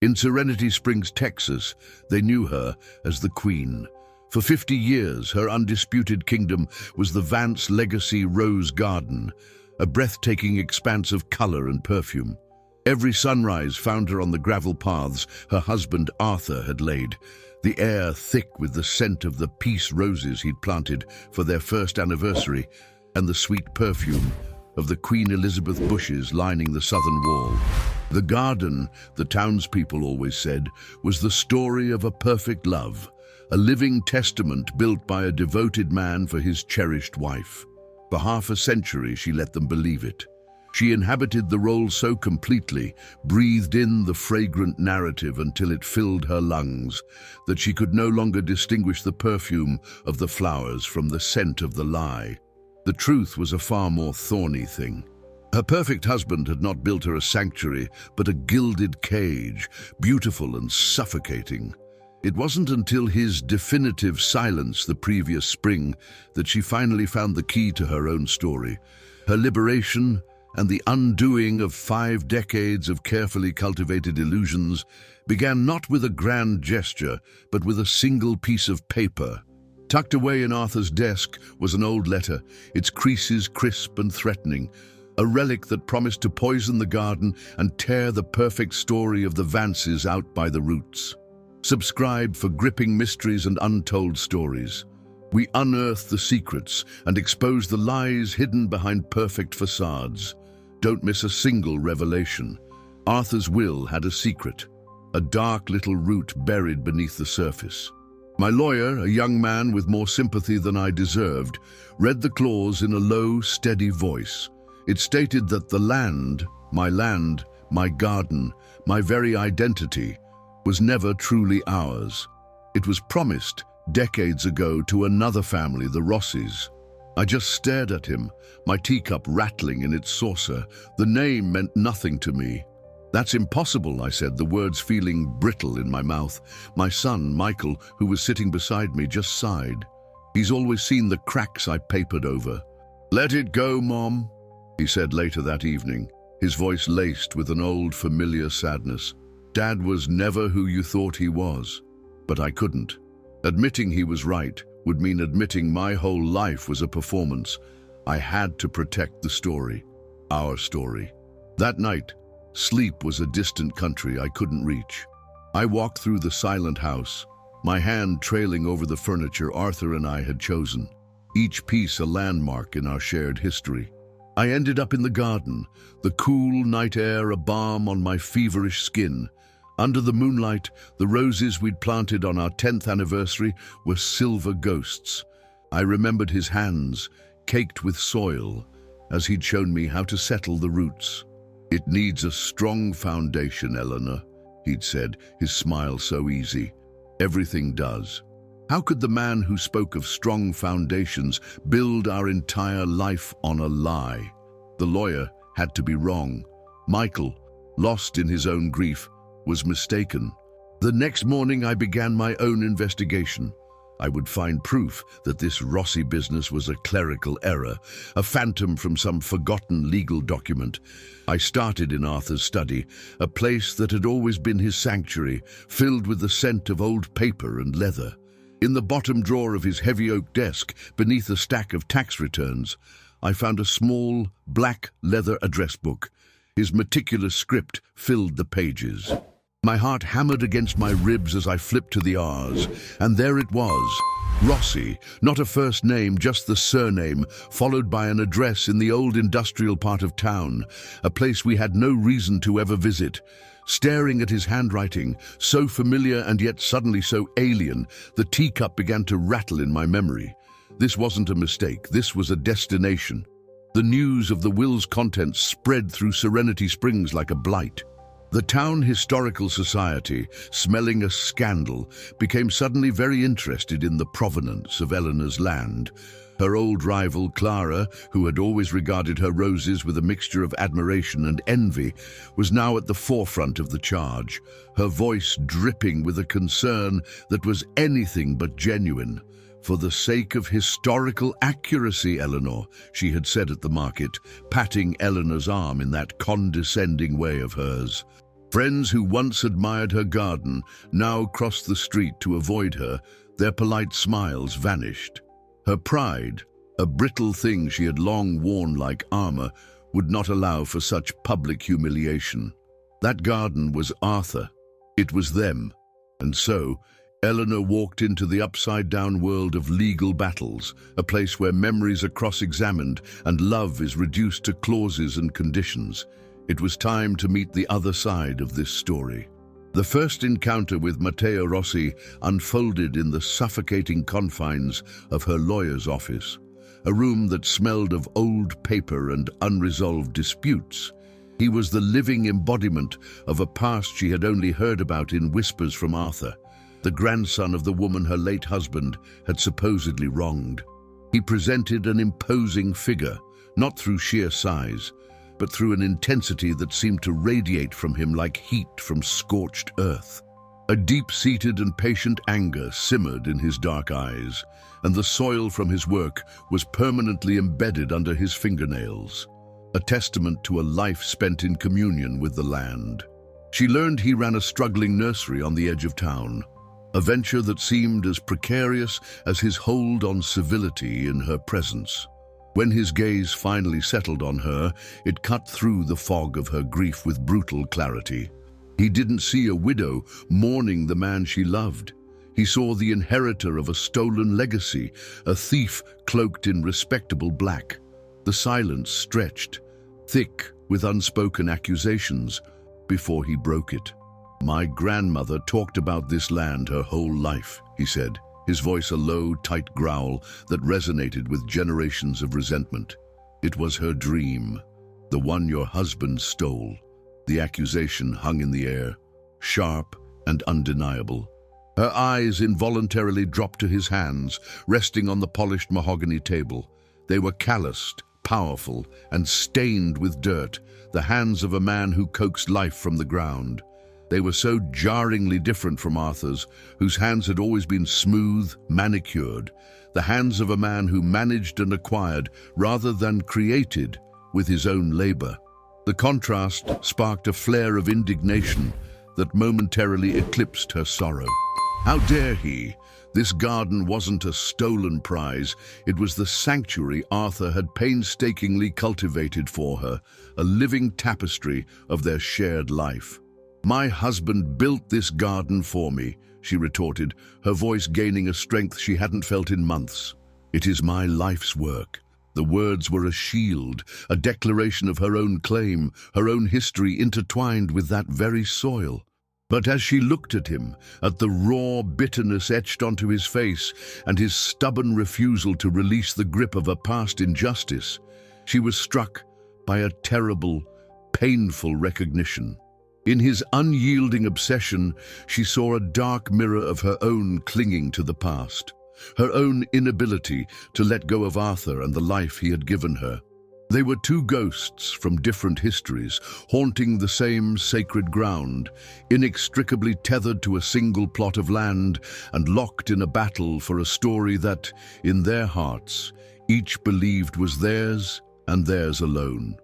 In Serenity Springs, Texas, they knew her as the Queen. For 50 years, her undisputed kingdom was the Vance Legacy Rose Garden, a breathtaking expanse of color and perfume. Every sunrise found her on the gravel paths her husband Arthur had laid, the air thick with the scent of the peace roses he'd planted for their first anniversary, and the sweet perfume of the Queen Elizabeth bushes lining the southern wall. The garden, the townspeople always said, was the story of a perfect love, a living testament built by a devoted man for his cherished wife. For half a century she let them believe it. She inhabited the role so completely, breathed in the fragrant narrative until it filled her lungs, that she could no longer distinguish the perfume of the flowers from the scent of the lie. The truth was a far more thorny thing. Her perfect husband had not built her a sanctuary, but a gilded cage, beautiful and suffocating. It wasn't until his definitive silence the previous spring that she finally found the key to her own story. Her liberation and the undoing of 5 decades of carefully cultivated illusions began not with a grand gesture, but with a single piece of paper. Tucked away in Arthur's desk was an old letter, its creases crisp and threatening, a relic that promised to poison the garden and tear the perfect story of the Vances out by the roots. Subscribe for gripping mysteries and untold stories. We unearth the secrets and expose the lies hidden behind perfect facades. Don't miss a single revelation. Arthur's will had a secret, a dark little root buried beneath the surface. My lawyer, a young man with more sympathy than I deserved, read the clause in a low, steady voice. It stated that the land, my garden, my very identity, was never truly ours. It was promised decades ago to another family, the Rossis. I just stared at him, my teacup rattling in its saucer. The name meant nothing to me. "That's impossible," I said, the words feeling brittle in my mouth. My son, Michael, who was sitting beside me, just sighed. He's always seen the cracks I papered over. "Let it go, Mom," he said later that evening, his voice laced with an old familiar sadness. "Dad was never who you thought he was." But I couldn't. Admitting he was right would mean admitting my whole life was a performance. I had to protect the story, our story. That night, sleep was a distant country I couldn't reach. I walked through the silent house, my hand trailing over the furniture Arthur and I had chosen, each piece a landmark in our shared history. I ended up in the garden, the cool night air a balm on my feverish skin. Under the moonlight, the roses we'd planted on our 10th anniversary were silver ghosts. I remembered his hands, caked with soil, as he'd shown me how to settle the roots. "It needs a strong foundation, Eleanor," he'd said, his smile so easy. "Everything does." How could the man who spoke of strong foundations build our entire life on a lie? The lawyer had to be wrong. Michael, lost in his own grief, was mistaken. The next morning I began my own investigation. I would find proof that this Rossi business was a clerical error, a phantom from some forgotten legal document. I started in Arthur's study, a place that had always been his sanctuary, filled with the scent of old paper and leather. In the bottom drawer of his heavy oak desk, beneath a stack of tax returns, I found a small, black leather address book. His meticulous script filled the pages. My heart hammered against my ribs as I flipped to the R's, and there it was. Rossi, not a first name, just the surname, followed by an address in the old industrial part of town, a place we had no reason to ever visit. Staring at his handwriting, so familiar and yet suddenly so alien, the teacup began to rattle in my memory. This wasn't a mistake, this was a destination. The news of the will's contents spread through Serenity Springs like a blight. The Town Historical Society, smelling a scandal, became suddenly very interested in the provenance of Eleanor's land. Her old rival, Clara, who had always regarded her roses with a mixture of admiration and envy, was now at the forefront of the charge, her voice dripping with a concern that was anything but genuine. "For the sake of historical accuracy, Eleanor," she had said at the market, patting Eleanor's arm in that condescending way of hers. Friends who once admired her garden now crossed the street to avoid her. Their polite smiles vanished. Her pride, a brittle thing she had long worn like armor, would not allow for such public humiliation. That garden was Arthur. It was them. And so, Eleanor walked into the upside-down world of legal battles, a place where memories are cross-examined and love is reduced to clauses and conditions. It was time to meet the other side of this story. The first encounter with Matteo Rossi unfolded in the suffocating confines of her lawyer's office, a room that smelled of old paper and unresolved disputes. He was the living embodiment of a past she had only heard about in whispers from Arthur, the grandson of the woman her late husband had supposedly wronged. He presented an imposing figure, not through sheer size, but through an intensity that seemed to radiate from him like heat from scorched earth. A deep-seated and patient anger simmered in his dark eyes, and the soil from his work was permanently embedded under his fingernails, a testament to a life spent in communion with the land. She learned he ran a struggling nursery on the edge of town, a venture that seemed as precarious as his hold on civility in her presence. When his gaze finally settled on her, it cut through the fog of her grief with brutal clarity. He didn't see a widow mourning the man she loved. He saw the inheritor of a stolen legacy, a thief cloaked in respectable black. The silence stretched, thick with unspoken accusations, before he broke it. "My grandmother talked about this land her whole life," he said, his voice a low, tight growl that resonated with generations of resentment. "It was her dream, the one your husband stole." The accusation hung in the air, sharp and undeniable. Her eyes involuntarily dropped to his hands, resting on the polished mahogany table. They were calloused, powerful, and stained with dirt, the hands of a man who coaxed life from the ground. They were so jarringly different from Arthur's, whose hands had always been smooth, manicured, the hands of a man who managed and acquired rather than created with his own labor. The contrast sparked a flare of indignation that momentarily eclipsed her sorrow. How dare he? This garden wasn't a stolen prize, it was the sanctuary Arthur had painstakingly cultivated for her, a living tapestry of their shared life. "My husband built this garden for me," she retorted, her voice gaining a strength she hadn't felt in months. "It is my life's work." The words were a shield, a declaration of her own claim, her own history intertwined with that very soil. But as she looked at him, at the raw bitterness etched onto his face and his stubborn refusal to release the grip of a past injustice, she was struck by a terrible, painful recognition. In his unyielding obsession, she saw a dark mirror of her own clinging to the past, her own inability to let go of Arthur and the life he had given her. They were two ghosts from different histories, haunting the same sacred ground, inextricably tethered to a single plot of land and locked in a battle for a story that, in their hearts, each believed was theirs and theirs alone.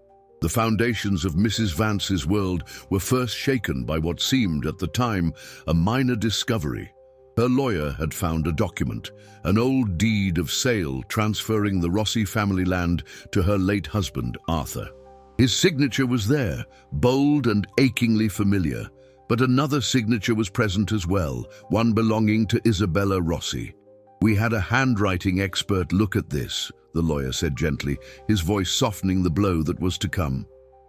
The foundations of Mrs. Vance's world were first shaken by what seemed at the time a minor discovery. Her lawyer had found a document, an old deed of sale transferring the Rossi family land to her late husband, Arthur. His signature was there, bold and achingly familiar, but another signature was present as well, one belonging to Isabella Rossi. "We had a handwriting expert look at this," the lawyer said gently, his voice softening the blow that was to come.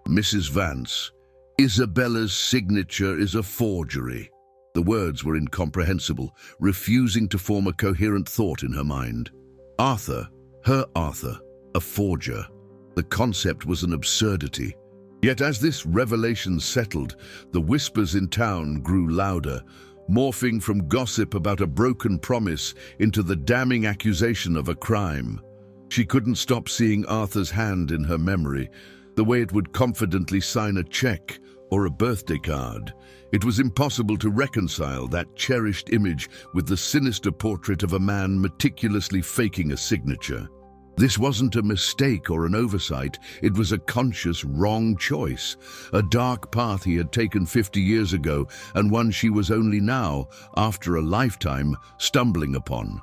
"Mrs. Vance, Isabella's signature is a forgery." The words were incomprehensible, refusing to form a coherent thought in her mind. Arthur, her Arthur, a forger. The concept was an absurdity. Yet as this revelation settled, the whispers in town grew louder, morphing from gossip about a broken promise into the damning accusation of a crime. She couldn't stop seeing Arthur's hand in her memory, the way it would confidently sign a check or a birthday card. It was impossible to reconcile that cherished image with the sinister portrait of a man meticulously faking a signature. This wasn't a mistake or an oversight, it was a conscious wrong choice, a dark path he had taken 50 years ago and one she was only now, after a lifetime, stumbling upon.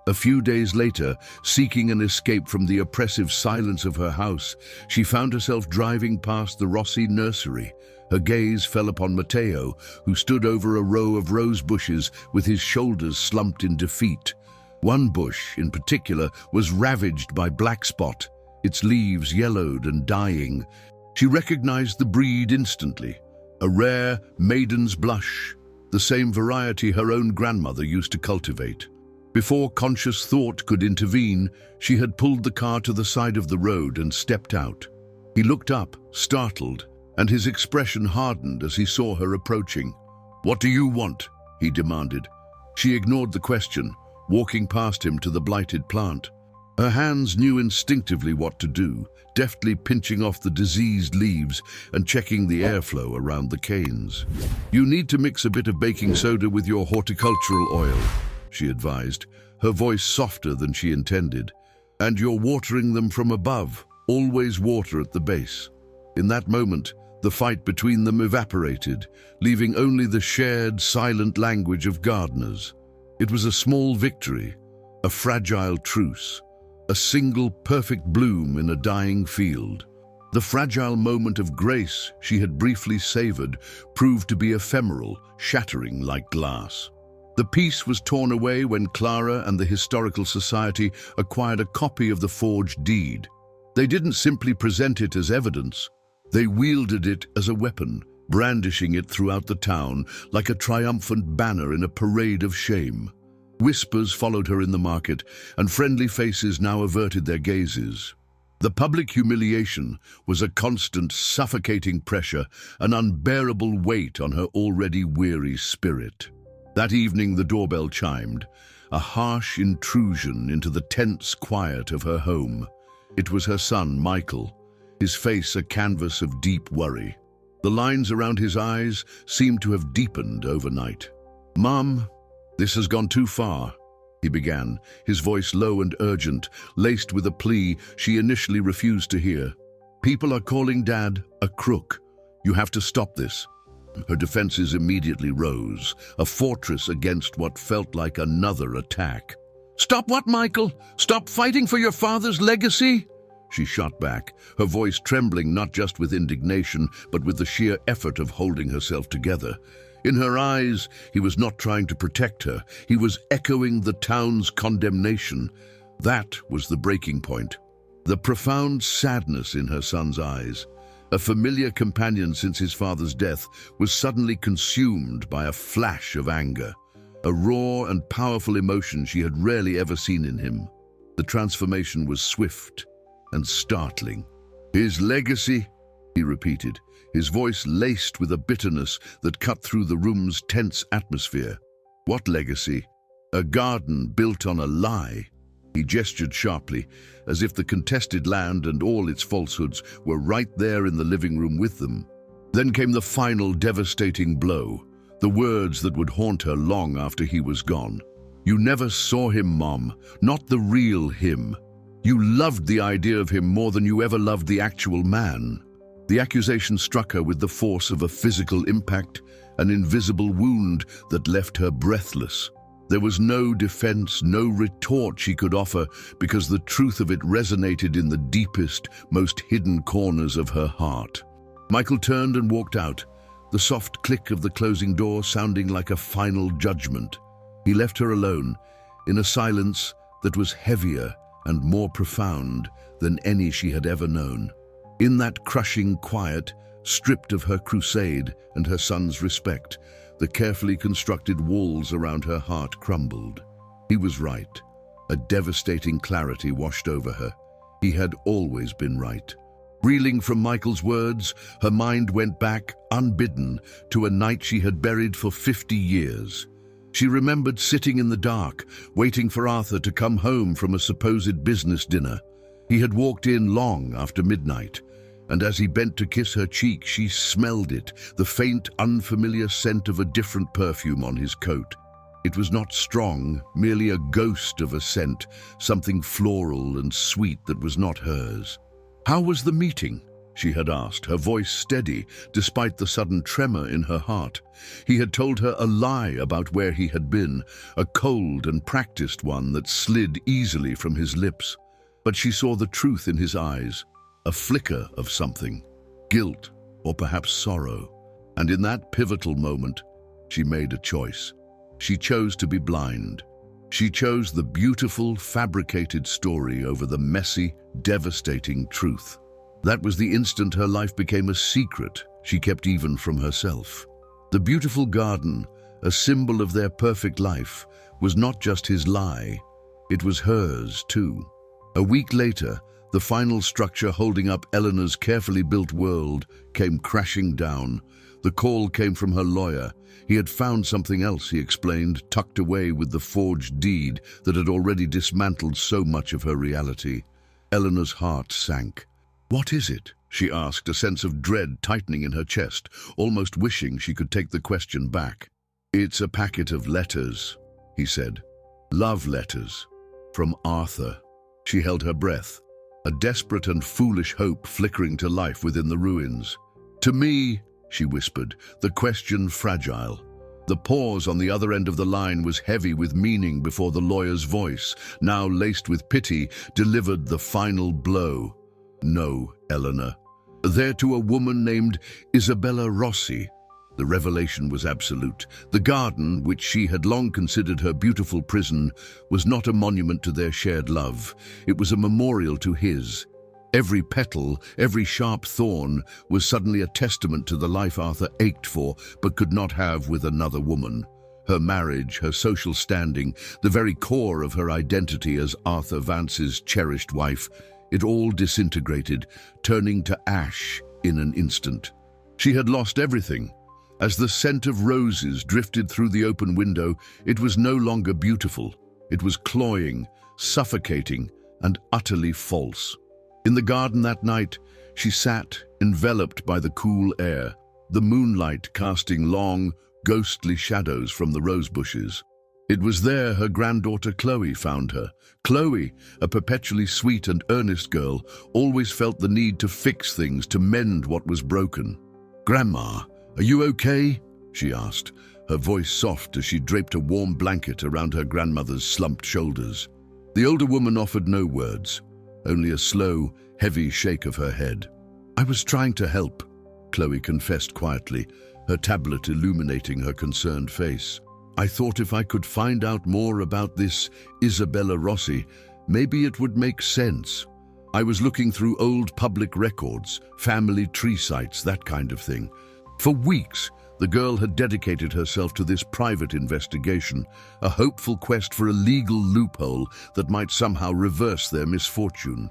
A few days later, seeking an escape from the oppressive silence of her house, she found herself driving past the Rossi nursery. Her gaze fell upon Matteo, who stood over a row of rose bushes with his shoulders slumped in defeat. One bush, in particular, was ravaged by black spot, its leaves yellowed and dying. She recognized the breed instantly, a rare maiden's blush, the same variety her own grandmother used to cultivate. Before conscious thought could intervene, she had pulled the car to the side of the road and stepped out. He looked up, startled, and his expression hardened as he saw her approaching. "What do you want?" he demanded. She ignored the question, walking past him to the blighted plant. Her hands knew instinctively what to do, deftly pinching off the diseased leaves and checking the airflow around the canes. "You need to mix a bit of baking soda with your horticultural oil," she advised, her voice softer than she intended. "And you're watering them from above, always water at the base." In that moment, the fight between them evaporated, leaving only the shared, silent language of gardeners. It was a small victory, a fragile truce, a single perfect bloom in a dying field. The fragile moment of grace she had briefly savored proved to be ephemeral, shattering like glass. The peace was torn away when Clara and the Historical Society acquired a copy of the forged deed. They didn't simply present it as evidence. They wielded it as a weapon, brandishing it throughout the town like a triumphant banner in a parade of shame. Whispers followed her in the market, and friendly faces now averted their gazes. The public humiliation was a constant, suffocating pressure, an unbearable weight on her already weary spirit. That evening the doorbell chimed, a harsh intrusion into the tense quiet of her home. It was her son, Michael, his face a canvas of deep worry. The lines around his eyes seemed to have deepened overnight. "Mom, this has gone too far," he began, his voice low and urgent, laced with a plea she initially refused to hear. "People are calling Dad a crook. You have to stop this." Her defenses immediately rose, a fortress against what felt like another attack. "Stop what, Michael? Stop fighting for your father's legacy?" She shot back, her voice trembling not just with indignation, but with the sheer effort of holding herself together. In her eyes, he was not trying to protect her. He was echoing the town's condemnation. That was the breaking point. The profound sadness in her son's eyes. A familiar companion since his father's death was suddenly consumed by a flash of anger, a raw and powerful emotion she had rarely ever seen in him. The transformation was swift and startling. "His legacy," he repeated, his voice laced with a bitterness that cut through the room's tense atmosphere. "What legacy? A garden built on a lie." He gestured sharply, as if the contested land and all its falsehoods were right there in the living room with them. Then came the final devastating blow, the words that would haunt her long after he was gone. "You never saw him, Mom, not the real him. You loved the idea of him more than you ever loved the actual man." The accusation struck her with the force of a physical impact, an invisible wound that left her breathless. There was no defense, no retort she could offer, because the truth of it resonated in the deepest, most hidden corners of her heart. Michael turned and walked out, the soft click of the closing door sounding like a final judgment. He left her alone, in a silence that was heavier and more profound than any she had ever known. In that crushing quiet, stripped of her crusade and her son's respect, the carefully constructed walls around her heart crumbled. He was right. A devastating clarity washed over her. He had always been right. Reeling from Michael's words, her mind went back, unbidden, to a night she had buried for 50 years. She remembered sitting in the dark, waiting for Arthur to come home from a supposed business dinner. He had walked in long after midnight, and as he bent to kiss her cheek, she smelled it, the faint, unfamiliar scent of a different perfume on his coat. It was not strong, merely a ghost of a scent, something floral and sweet that was not hers. "How was the meeting?" she had asked, her voice steady despite the sudden tremor in her heart. He had told her a lie about where he had been, a cold and practiced one that slid easily from his lips. But she saw the truth in his eyes, a flicker of something, guilt or perhaps sorrow. And in that pivotal moment, she made a choice. She chose to be blind. She chose the beautiful, fabricated story over the messy, devastating truth. That was the instant her life became a secret she kept even from herself. The beautiful garden, a symbol of their perfect life, was not just his lie, it was hers too. A week later, the final structure holding up Eleanor's carefully built world came crashing down. The call came from her lawyer. He had found something else, he explained, tucked away with the forged deed that had already dismantled so much of her reality. Eleanor's heart sank. "What is it?" she asked, a sense of dread tightening in her chest, almost wishing she could take the question back. "It's a packet of letters," he said. "Love letters. From Arthur." She held her breath, a desperate and foolish hope flickering to life within the ruins. "To me," she whispered, the question fragile. The pause on the other end of the line was heavy with meaning before the lawyer's voice, now laced with pity, delivered the final blow. "No, Eleanor. They're to a woman named Isabella Rossi." The revelation was absolute. The garden, which she had long considered her beautiful prison, was not a monument to their shared love. It was a memorial to his. Every petal, every sharp thorn, was suddenly a testament to the life Arthur ached for but could not have with another woman. Her marriage, her social standing, the very core of her identity as Arthur Vance's cherished wife, it all disintegrated, turning to ash in an instant. She had lost everything. As the scent of roses drifted through the open window, it was no longer beautiful. It was cloying, suffocating, and utterly false. In the garden that night, she sat, enveloped by the cool air, the moonlight casting long, ghostly shadows from the rose bushes. It was there her granddaughter Chloe found her. Chloe, a perpetually sweet and earnest girl, always felt the need to fix things, to mend what was broken. "Grandma, are you okay?" she asked, her voice soft as she draped a warm blanket around her grandmother's slumped shoulders. The older woman offered no words, only a slow, heavy shake of her head. "I was trying to help," Chloe confessed quietly, her tablet illuminating her concerned face. "I thought if I could find out more about this Isabella Rossi, maybe it would make sense. I was looking through old public records, family tree sites, that kind of thing. For weeks, the girl had dedicated herself to this private investigation, a hopeful quest for a legal loophole that might somehow reverse their misfortune.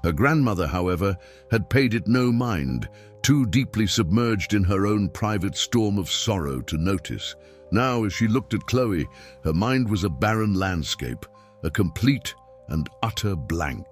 Her grandmother, however, had paid it no mind, too deeply submerged in her own private storm of sorrow to notice. Now, as she looked at Chloe, her mind was a barren landscape, a complete and utter blank.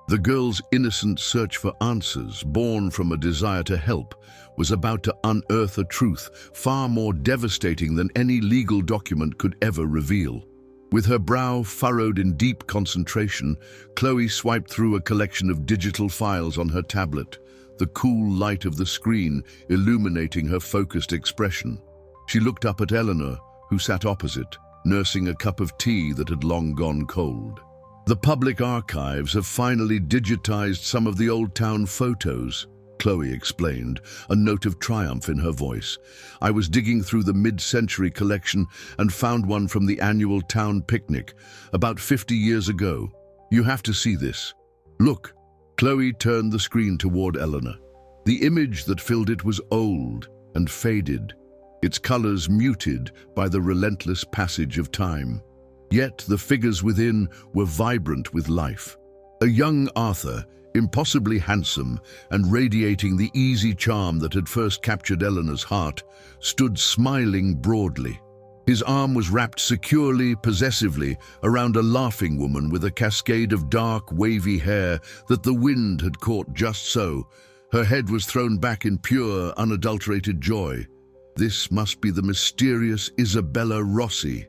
The girl's innocent search for answers, born from a desire to help, was about to unearth a truth far more devastating than any legal document could ever reveal. With her brow furrowed in deep concentration, Chloe swiped through a collection of digital files on her tablet, the cool light of the screen illuminating her focused expression. She looked up at Eleanor, who sat opposite, nursing a cup of tea that had long gone cold. "The public archives have finally digitized some of the old town photos," Chloe explained, a note of triumph in her voice. "I was digging through the mid-century collection and found one from the annual town picnic, about 50 years ago. You have to see this. Look." Chloe turned the screen toward Eleanor. The image that filled it was old and faded, its colors muted by the relentless passage of time. Yet the figures within were vibrant with life. A young Arthur, impossibly handsome and radiating the easy charm that had first captured Eleanor's heart, stood smiling broadly. His arm was wrapped securely, possessively, around a laughing woman with a cascade of dark, wavy hair that the wind had caught just so. Her head was thrown back in pure, unadulterated joy. This must be the mysterious Isabella Rossi.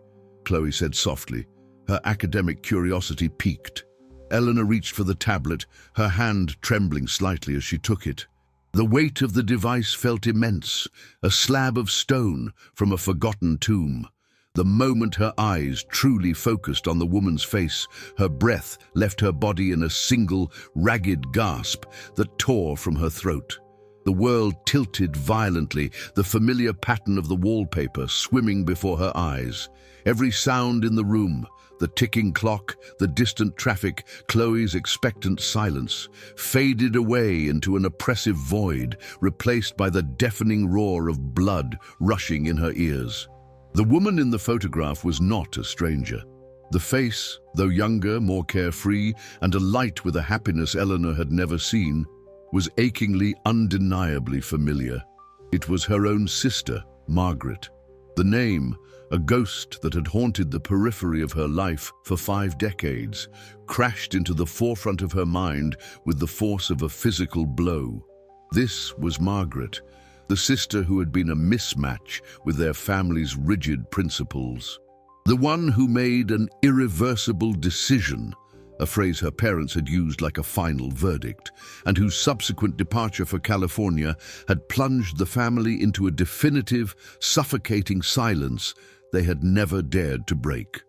Chloe said softly. Her academic curiosity piqued. Eleanor reached for the tablet, her hand trembling slightly as she took it. The weight of the device felt immense, a slab of stone from a forgotten tomb. The moment her eyes truly focused on the woman's face, her breath left her body in a single, ragged gasp that tore from her throat. The world tilted violently, the familiar pattern of the wallpaper swimming before her eyes. Every sound in the room, the ticking clock, the distant traffic, Chloe's expectant silence, faded away into an oppressive void, replaced by the deafening roar of blood rushing in her ears. The woman in the photograph was not a stranger. The face, though younger, more carefree, and alight with a happiness Eleanor had never seen, was achingly, undeniably familiar. It was her own sister, Margaret. The name, a ghost that had haunted the periphery of her life for 5 decades, crashed into the forefront of her mind with the force of a physical blow. This was Margaret, the sister who had been a mismatch with their family's rigid principles. The one who made an irreversible decision, a phrase her parents had used like a final verdict, and whose subsequent departure for California had plunged the family into a definitive, suffocating silence they had never dared to break.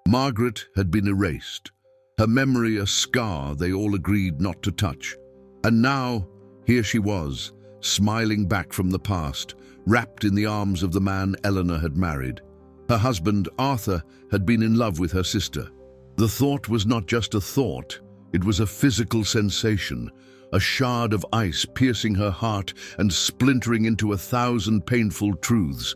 Margaret had been erased, her memory a scar they all agreed not to touch. And now, here she was, smiling back from the past, wrapped in the arms of the man Eleanor had married. Her husband, Arthur, had been in love with her sister. The thought was not just a thought, it was a physical sensation, a shard of ice piercing her heart and splintering into 1,000 painful truths.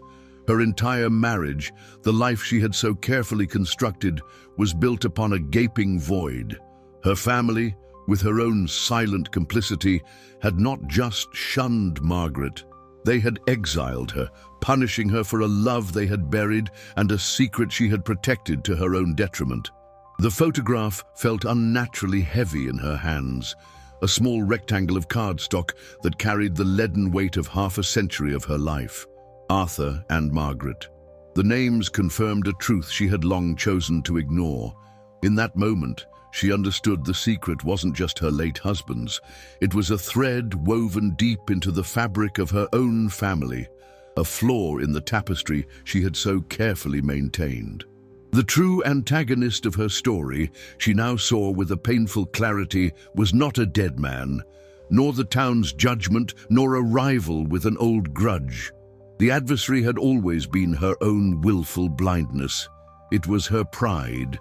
Her entire marriage, the life she had so carefully constructed, was built upon a gaping void. Her family, with her own silent complicity, had not just shunned Margaret. They had exiled her, punishing her for a love they had buried and a secret she had protected to her own detriment. The photograph felt unnaturally heavy in her hands, a small rectangle of cardstock that carried the leaden weight of half a century of her life. Arthur and Margaret. The names confirmed a truth she had long chosen to ignore. In that moment, she understood the secret wasn't just her late husband's. It was a thread woven deep into the fabric of her own family, a flaw in the tapestry she had so carefully maintained. The true antagonist of her story, she now saw with a painful clarity, was not a dead man, nor the town's judgment, nor a rival with an old grudge. The adversary had always been her own willful blindness. It was her pride,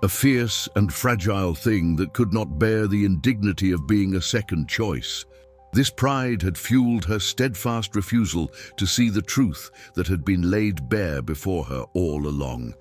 a fierce and fragile thing that could not bear the indignity of being a second choice. This pride had fueled her steadfast refusal to see the truth that had been laid bare before her all along,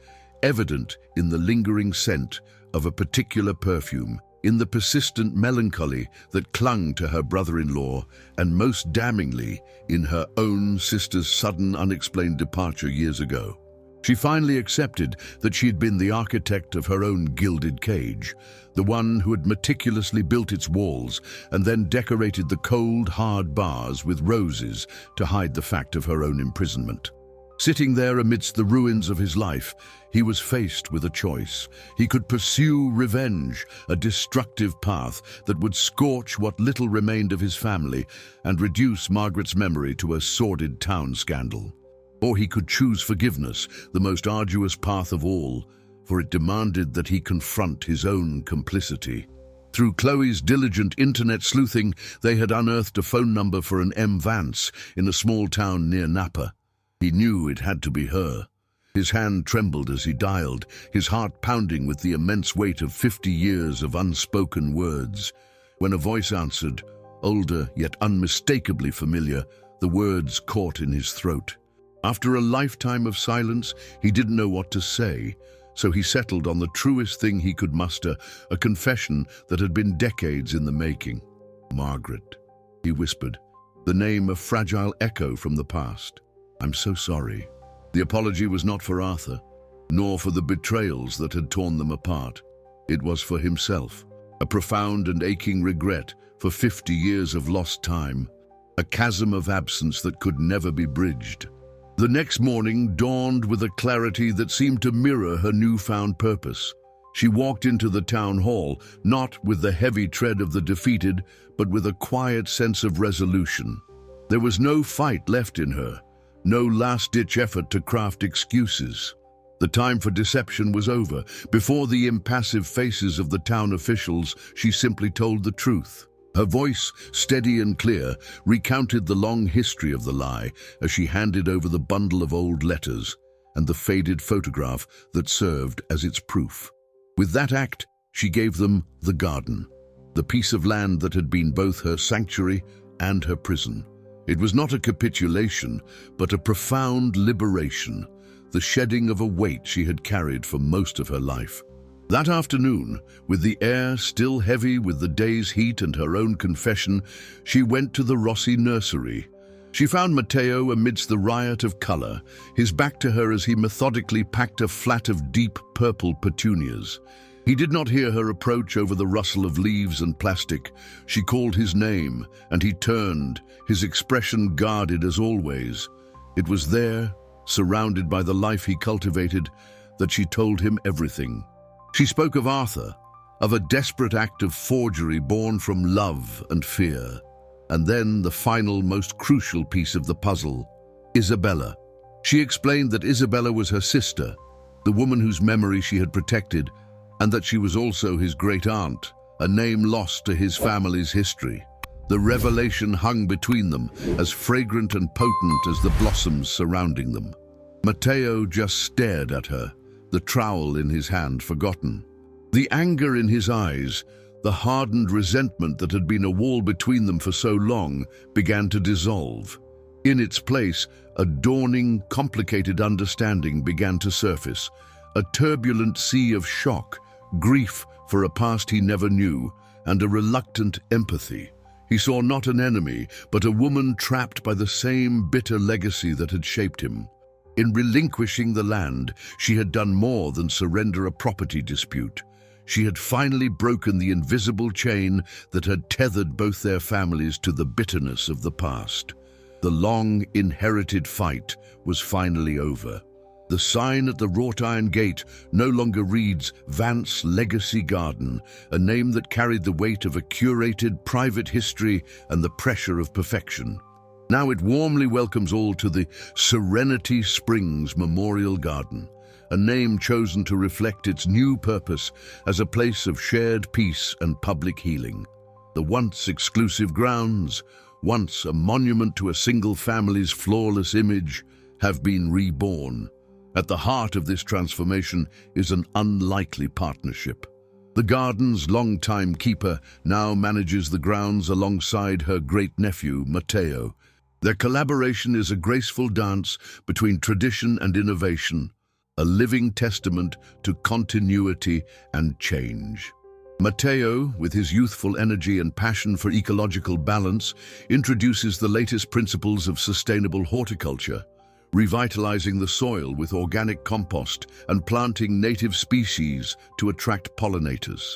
evident in the lingering scent of a particular perfume, in the persistent melancholy that clung to her brother-in-law, and most damningly, in her own sister's sudden unexplained departure years ago. She finally accepted that she had been the architect of her own gilded cage, the one who had meticulously built its walls and then decorated the cold, hard bars with roses to hide the fact of her own imprisonment. Sitting there amidst the ruins of his life, he was faced with a choice. He could pursue revenge, a destructive path that would scorch what little remained of his family and reduce Margaret's memory to a sordid town scandal. Or he could choose forgiveness, the most arduous path of all, for it demanded that he confront his own complicity. Through Chloe's diligent internet sleuthing, they had unearthed a phone number for an M. Vance in a small town near Napa. He knew it had to be her. His hand trembled as he dialed, his heart pounding with the immense weight of 50 years of unspoken words. When a voice answered, older yet unmistakably familiar, the words caught in his throat. After a lifetime of silence, he didn't know what to say, so he settled on the truest thing he could muster, a confession that had been decades in the making. Margaret, he whispered, the name a fragile echo from the past. I'm so sorry. The apology was not for Arthur, nor for the betrayals that had torn them apart. It was for himself, a profound and aching regret for 50 years of lost time, a chasm of absence that could never be bridged. The next morning dawned with a clarity that seemed to mirror her newfound purpose. She walked into the town hall, not with the heavy tread of the defeated, but with a quiet sense of resolution. There was no fight left in her, no last-ditch effort to craft excuses. The time for deception was over. Before the impassive faces of the town officials, she simply told the truth. Her voice, steady and clear, recounted the long history of the lie as she handed over the bundle of old letters and the faded photograph that served as its proof. With that act, she gave them the garden, the piece of land that had been both her sanctuary and her prison. It was not a capitulation, but a profound liberation, the shedding of a weight she had carried for most of her life. That afternoon, with the air still heavy with the day's heat and her own confession, she went to the Rossi nursery. She found Matteo amidst the riot of color, his back to her as he methodically packed a flat of deep purple petunias. He did not hear her approach over the rustle of leaves and plastic. She called his name, and he turned, his expression guarded as always. It was there, surrounded by the life he cultivated, that she told him everything. She spoke of Arthur, of a desperate act of forgery born from love and fear. And then the final, most crucial piece of the puzzle, Isabella. She explained that Isabella was her sister, the woman whose memory she had protected, and that she was also his great-aunt, a name lost to his family's history. The revelation hung between them, as fragrant and potent as the blossoms surrounding them. Matteo just stared at her, the trowel in his hand forgotten. The anger in his eyes, the hardened resentment that had been a wall between them for so long, began to dissolve. In its place, a dawning, complicated understanding began to surface, a turbulent sea of shock, grief for a past he never knew, and a reluctant empathy. He saw not an enemy, but a woman trapped by the same bitter legacy that had shaped him. In relinquishing the land, she had done more than surrender a property dispute. She had finally broken the invisible chain that had tethered both their families to the bitterness of the past. The long, inherited fight was finally over. The sign at the wrought iron gate no longer reads Vance Legacy Garden, a name that carried the weight of a curated private history and the pressure of perfection. Now it warmly welcomes all to the Serenity Springs Memorial Garden, a name chosen to reflect its new purpose as a place of shared peace and public healing. The once exclusive grounds, once a monument to a single family's flawless image, have been reborn. At the heart of this transformation is an unlikely partnership. The garden's longtime keeper now manages the grounds alongside her great-nephew, Matteo. Their collaboration is a graceful dance between tradition and innovation, a living testament to continuity and change. Matteo, with his youthful energy and passion for ecological balance, introduces the latest principles of sustainable horticulture, revitalizing the soil with organic compost and planting native species to attract pollinators.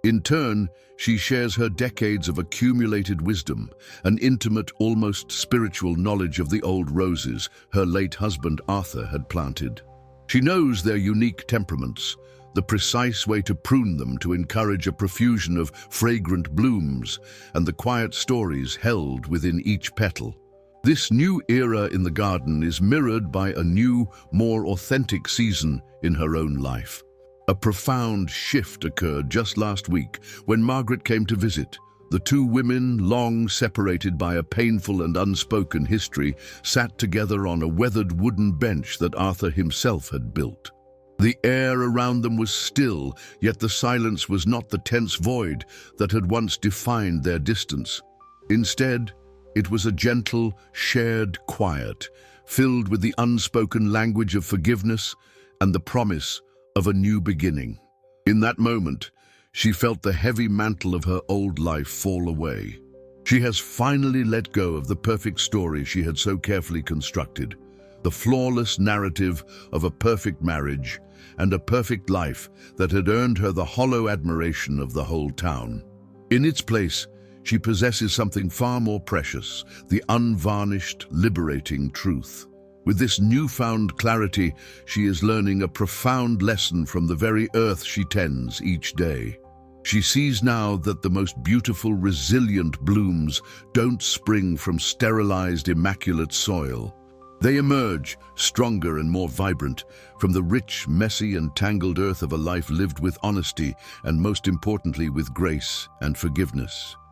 In turn, she shares her decades of accumulated wisdom, an intimate, almost spiritual knowledge of the old roses her late husband Arthur had planted. She knows their unique temperaments, the precise way to prune them to encourage a profusion of fragrant blooms, and the quiet stories held within each petal. This new era in the garden is mirrored by a new, more authentic season in her own life. A profound shift occurred just last week when Margaret came to visit. The two women, long separated by a painful and unspoken history, sat together on a weathered wooden bench that Arthur himself had built. The air around them was still, yet the silence was not the tense void that had once defined their distance. Instead, it was a gentle, shared quiet, filled with the unspoken language of forgiveness and the promise of a new beginning. In that moment, she felt the heavy mantle of her old life fall away. She has finally let go of the perfect story she had so carefully constructed, the flawless narrative of a perfect marriage and a perfect life that had earned her the hollow admiration of the whole town. In its place, she possesses something far more precious, the unvarnished, liberating truth. With this newfound clarity, she is learning a profound lesson from the very earth she tends each day. She sees now that the most beautiful, resilient blooms don't spring from sterilized, immaculate soil. They emerge, stronger and more vibrant, from the rich, messy and tangled earth of a life lived with honesty and, most importantly, with grace and forgiveness.